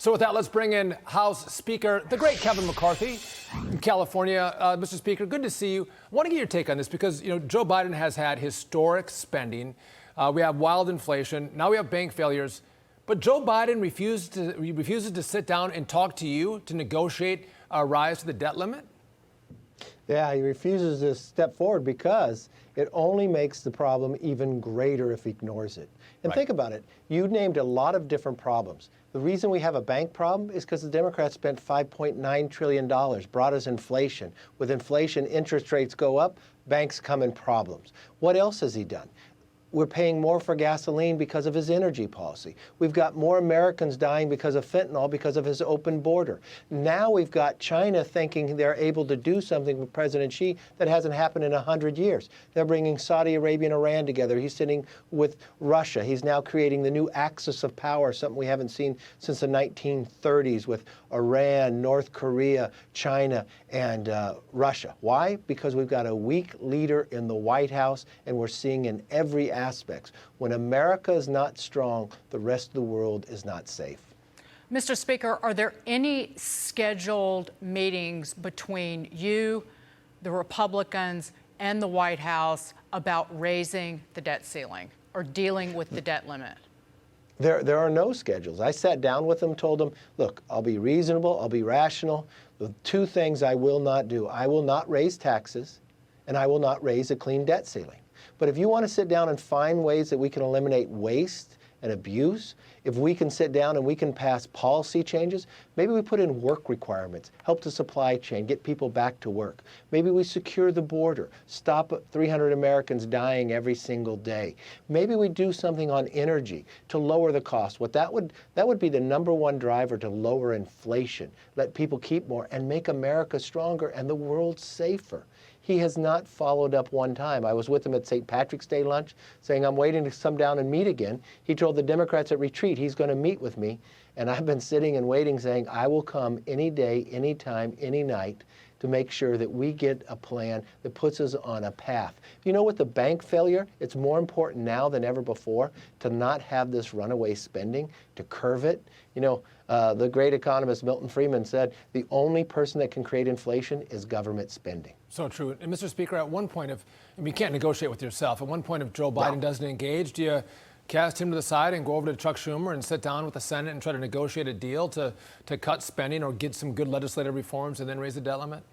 So with that, let's bring in House Speaker, the great Kevin McCarthy in California. Mr. Speaker, good to see you. I want to get your take on this because, Joe Biden has had historic spending. We have wild inflation. Now we have bank failures. But Joe Biden refuses to sit down and talk to you to negotiate a rise to the debt limit? Yeah, he refuses to step forward because it only makes the problem even greater if he ignores it. And Right. Think about it. You named a lot of different problems. The reason we have a bank problem is because the Democrats spent $5.9 trillion, brought us inflation. With inflation, interest rates go up, banks come in problems. What else has he done? We're paying more for gasoline because of his energy policy. We've got more Americans dying because of fentanyl because of his open border. Now we've got China thinking they're able to do something with President Xi that hasn't happened in 100 years. They're bringing Saudi Arabia and Iran together. He's sitting with Russia. He's now creating the new axis of power, something we haven't seen since the 1930s with Iran, North Korea, China, and Russia. Why? Because we've got a weak leader in the White House, and we're seeing in every aspects. When America is not strong, the rest of the world is not safe. Mr. Speaker, are there any scheduled meetings between you, the Republicans, and the White House about raising the debt ceiling or dealing with the debt limit? There are no schedules. I sat down with them, told them, look, I'll be reasonable, I'll be rational. The two things I will not do. I will not raise taxes, and I will not raise a clean debt ceiling. But if you want to sit down and find ways that we can eliminate waste and abuse, if we can sit down and we can pass policy changes, maybe we put in work requirements, help the supply chain, get people back to work. Maybe we secure the border, stop 300 Americans dying every single day. Maybe we do something on energy to lower the cost. That would be the #1 driver to lower inflation, let people keep more and make America stronger and the world safer. He has not followed up one time. I was with him at St. Patrick's Day lunch saying, I'm waiting to come down and meet again. He told the Democrats at retreat he's going to meet with me. And I've been sitting and waiting saying, I will come any day, any time, any night to make sure that we get a plan that puts us on a path. With the bank failure, it's more important now than ever before to not have this runaway spending, to curve it. The great economist Milton Friedman said, the only person that can create inflation is government spending. So true. And Mr. Speaker, at one point, you can't negotiate with yourself. At one point, if Joe Biden doesn't engage, do you cast him to the side and go over to Chuck Schumer and sit down with the Senate and try to negotiate a deal to cut spending or get some good legislative reforms and then raise the debt limit?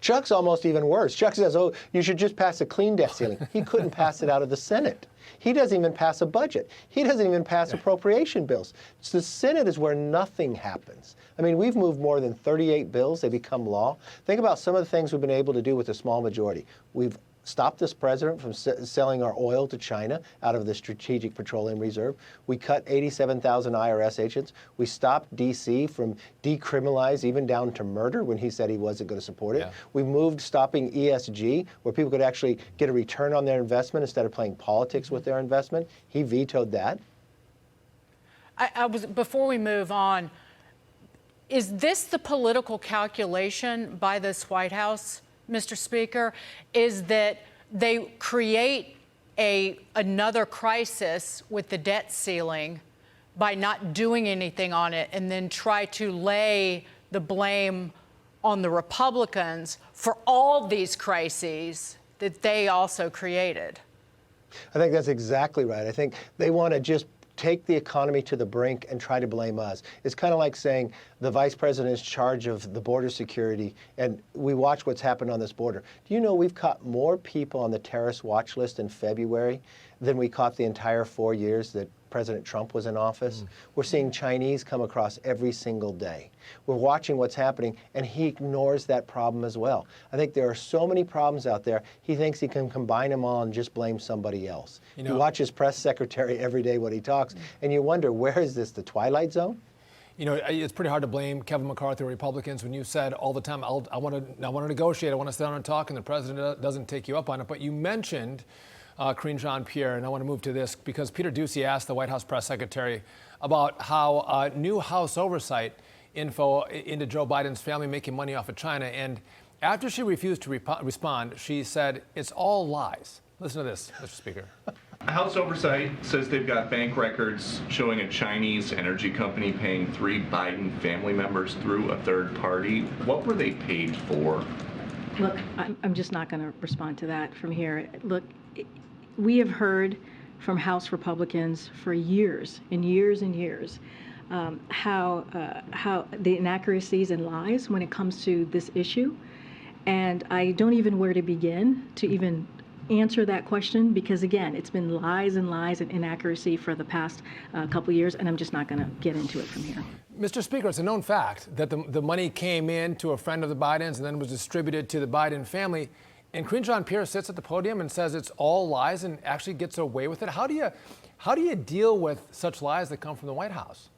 Chuck's almost even worse. Chuck says, oh, you should just pass a clean debt ceiling. He couldn't pass it out of the Senate. He doesn't even pass a budget. He doesn't even pass appropriation bills. So the Senate is where nothing happens. We've moved more than 38 bills. They become law. Think about some of the things we've been able to do with a small majority. We've stopped this president from selling our oil to China out of the Strategic Petroleum Reserve. We cut 87,000 IRS agents. We stopped D.C. from decriminalize even down to murder when he said he wasn't going to support it. Yeah. We moved stopping ESG, where people could actually get a return on their investment instead of playing politics with their investment. He vetoed that. Before we move on, is this the political calculation by this White House, Mr. Speaker, is that they create another crisis with the debt ceiling by not doing anything on it and then try to lay the blame on the Republicans for all these crises that they also created? I think that's exactly right. I think they want to just take the economy to the brink and try to blame us. It's kind of like saying the vice president is in charge of the border security, and we watch what's happened on this border. Do you know we've caught more people on the terrorist watch list in February than we caught the entire 4 years that President Trump was in office? We're seeing Chinese come across every single day. We're watching what's happening, and he ignores that problem as well. I think there are so many problems out there, he thinks he can combine them all and just blame somebody else. You watch his press secretary every day when he talks, and you wonder, where is this, the Twilight Zone? It's pretty hard to blame Kevin McCarthy or Republicans when you said all the time, I want to negotiate, I want to sit down and talk, and the president doesn't take you up on it. But you mentioned Karine Jean-Pierre, and I want to move to this because Peter Doocy asked the White House press secretary about how new House oversight info into Joe Biden's family making money off of China. And after she refused to respond, she said, it's all lies. Listen to this, Mr. Speaker. House Oversight says they've got bank records showing a Chinese energy company paying 3 Biden family members through a third party. What were they paid for? Look, I'm just not going to respond to that from here. Look, we have heard from House Republicans for years and years and years how the inaccuracies and lies when it comes to this issue. And I don't even know where to begin to even answer that question, because again, it's been lies and lies and inaccuracy for the past couple of years, and I'm just not going to get into it from here. Mr. Speaker, it's a known fact that the money came in to a friend of the Bidens and then was distributed to the Biden family. And Karine Jean-Pierre sits at the podium and says it's all lies and actually gets away with it. How do you deal with such lies that come from the White House?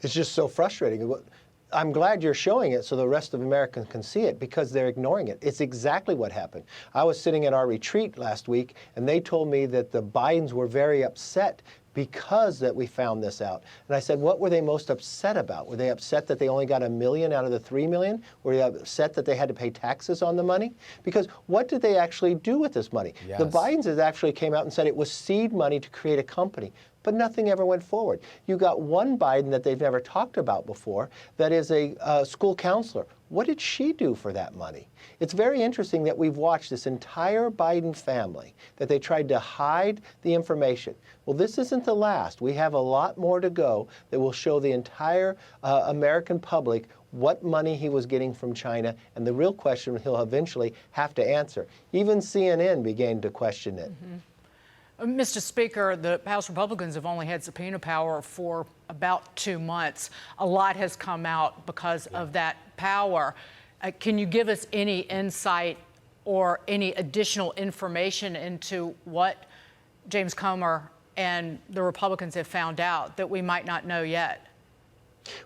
It's just so frustrating. I'm glad you're showing it so the rest of Americans can see it, because they're ignoring it. It's exactly what happened. I was sitting at our retreat last week, and they told me that the Bidens were very upset because that we found this out. And I said, what were they most upset about? Were they upset that they only got $1 million out of the $3 million? Were they upset that they had to pay taxes on the money? Because what did they actually do with this money? Yes. The Bidens actually came out and said it was seed money to create a company. But nothing ever went forward. You got one Biden that they've never talked about before that is a school counselor. What did she do for that money? It's very interesting that we've watched this entire Biden family, that they tried to hide the information. Well, this isn't the last. We have a lot more to go that will show the entire American public what money he was getting from China, and the real question he'll eventually have to answer. Even CNN began to question it. Mm-hmm. Mr. Speaker, the House Republicans have only had subpoena power for about 2 months. A lot has come out because of that power. Can you give us any insight or any additional information into what James Comer and the Republicans have found out that we might not know yet?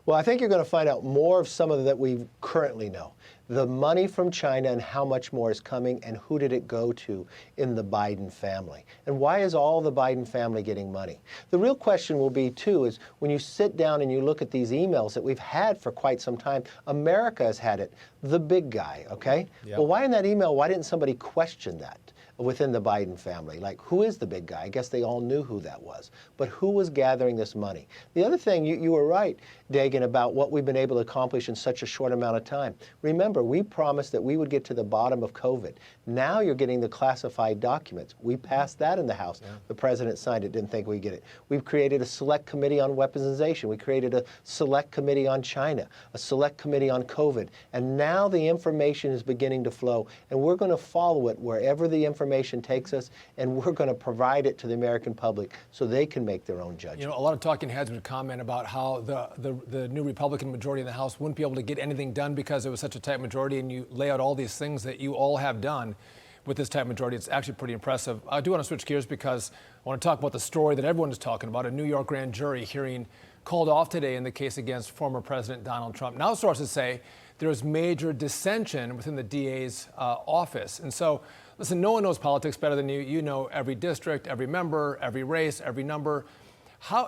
Well, I think you're going to find out more of some of that we currently know. The money from China and how much more is coming, and who did it go to in the Biden family? And why is all the Biden family getting money? The real question will be, too, is when you sit down and you look at these emails that we've had for quite some time, America has had it, the big guy, okay? Yep. Well, why in that email, why didn't somebody question that within the Biden family? Like, who is the big guy? I guess they all knew who that was. But who was gathering this money? The other thing, you were right, Dagan, about what we've been able to accomplish in such a short amount of time. Remember, we promised that we would get to the bottom of COVID. Now you're getting the classified documents. We passed that in the House. Yeah. The president signed it, didn't think we'd get it. We've created a select committee on weaponization. We created a select committee on China, a select committee on COVID. And now the information is beginning to flow, and we're going to follow it wherever the information takes us, and we're going to provide it to the American public so they can make their own judgment. You know, a lot of talking heads would comment about how the new Republican majority in the House wouldn't be able to get anything done because it was such a tight majority, and you lay out all these things that you all have done with this tight majority. It's actually pretty impressive. I do want to switch gears because I want to talk about the story that everyone is talking about. A New York grand jury hearing called off today in the case against former President Donald Trump. Now sources say there is major dissension within the DA's office. And so, listen, no one knows politics better than you. You know every district, every member, every race, every number.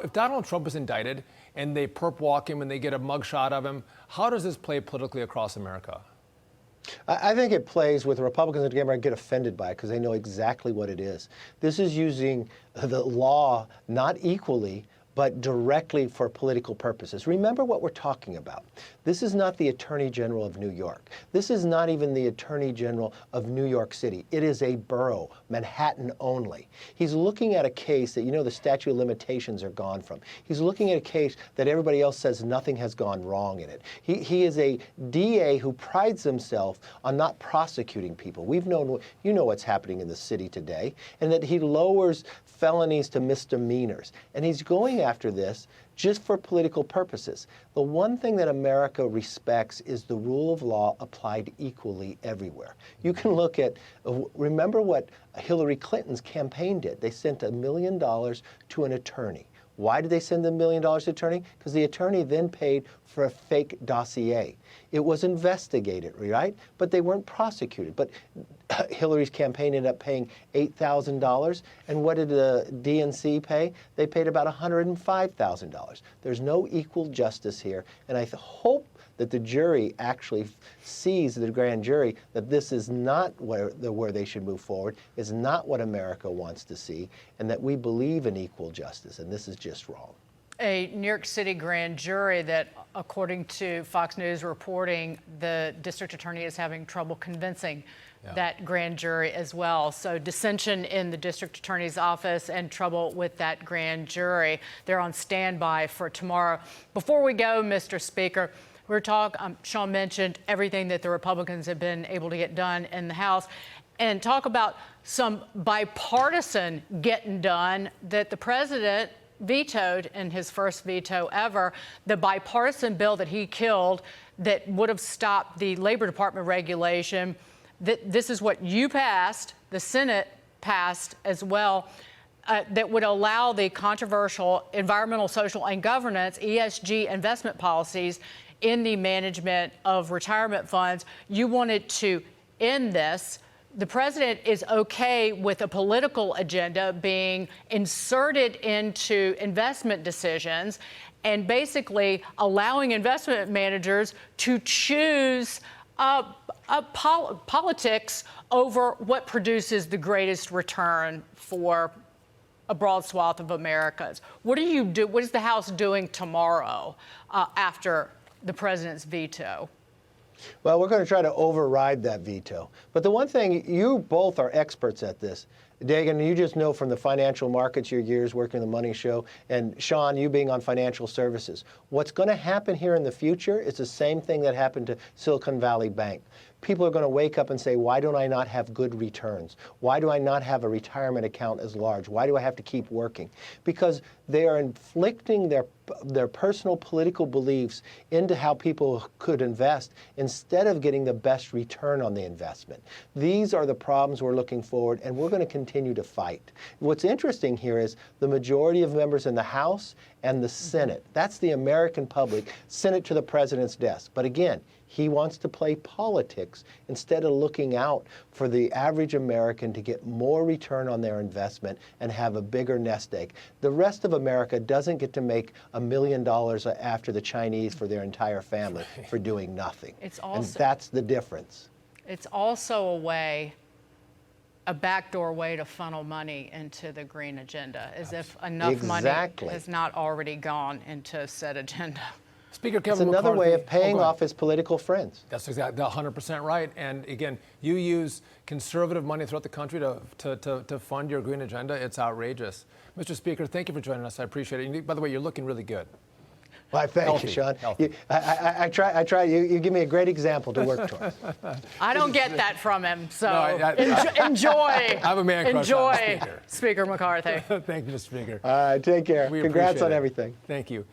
If Donald Trump is indicted and they perp walk him and they get a mugshot of him, how does this play politically across America? I think it plays with Republicans and get offended by it because they know exactly what it is. This is using the law not equally, but directly for political purposes. Remember what we're talking about. This is not the Attorney General of New York. This is not even the Attorney General of New York City. It is a borough, Manhattan only. He's looking at a case that, you know, the statute of limitations are gone from. He's looking at a case that everybody else says nothing has gone wrong in it. He is a DA who prides himself on not prosecuting people. We've known, you know what's happening in the city today, and that he lowers felonies to misdemeanors. And he's going after this just for political purposes. The one thing that America respects is the rule of law applied equally everywhere. You can look at, remember what Hillary Clinton's campaign did. They sent $1 million to an attorney. Why did they send the $1 million to the attorney? Because the attorney then paid for a fake dossier. It was investigated, right? But they weren't prosecuted. But Hillary's campaign ended up paying $8,000. And what did the DNC pay? They paid about $105,000. There's no equal justice here. And I hope that the jury actually sees, the grand jury, that this is not where they should move forward, is not what America wants to see, and that we believe in equal justice, and this is just wrong. A New York City grand jury that, according to Fox News reporting, the district attorney is having trouble convincing that grand jury as well. So dissension in the district attorney's office and trouble with that grand jury. They're on standby for tomorrow. Before we go, Mr. Speaker, Sean mentioned everything that the Republicans have been able to get done in the House, and talk about some bipartisan getting done that the president vetoed in his first veto ever, the bipartisan bill that he killed that would have stopped the Labor Department regulation. This is what you passed, the Senate passed as well, that would allow the controversial environmental, social, and governance, ESG investment policies in the management of retirement funds. You wanted to end this. The president is okay with a political agenda being inserted into investment decisions and basically allowing investment managers to choose politics over what produces the greatest return for a broad swath of Americans. What do you do? What is the House doing tomorrow after the president's veto? Well, we're going to try to override that veto. But the one thing, you both are experts at this. Dagan, you just know from the financial markets, your years working the Money Show, and Sean, you being on financial services. What's going to happen here in the future is the same thing that happened to Silicon Valley Bank. People are going to wake up and say, why don't I not have good returns? Why do I not have a retirement account as large? Why do I have to keep working? Because they are inflicting their personal political beliefs into how people could invest instead of getting the best return on the investment. These are the problems we're looking forward, and we're going to continue to fight. What's interesting here is the majority of members in the House and the Senate. That's the American public, sent it to the president's desk. But again, he wants to play politics instead of looking out for the average American to get more return on their investment and have a bigger nest egg. The rest of America doesn't get to make $1 million after the Chinese for their entire family for doing nothing. And that's the difference. It's also a backdoor way to funnel money into the green agenda, as if enough money has not already gone into said agenda. Speaker Kevin McCarthy. It's another way of paying off his political friends. That's exactly 100% right. And again, you use conservative money throughout the country to fund your green agenda. It's outrageous. Mr. Speaker, thank you for joining us. I appreciate it. By the way, you're looking really good. Well, thank you, Sean. I try. You give me a great example to work toward. I don't get that from him, so enjoy. I have a man crush on the Speaker. Speaker McCarthy. Thank you, Mr. Speaker. All right, take care. Congrats on everything. Thank you.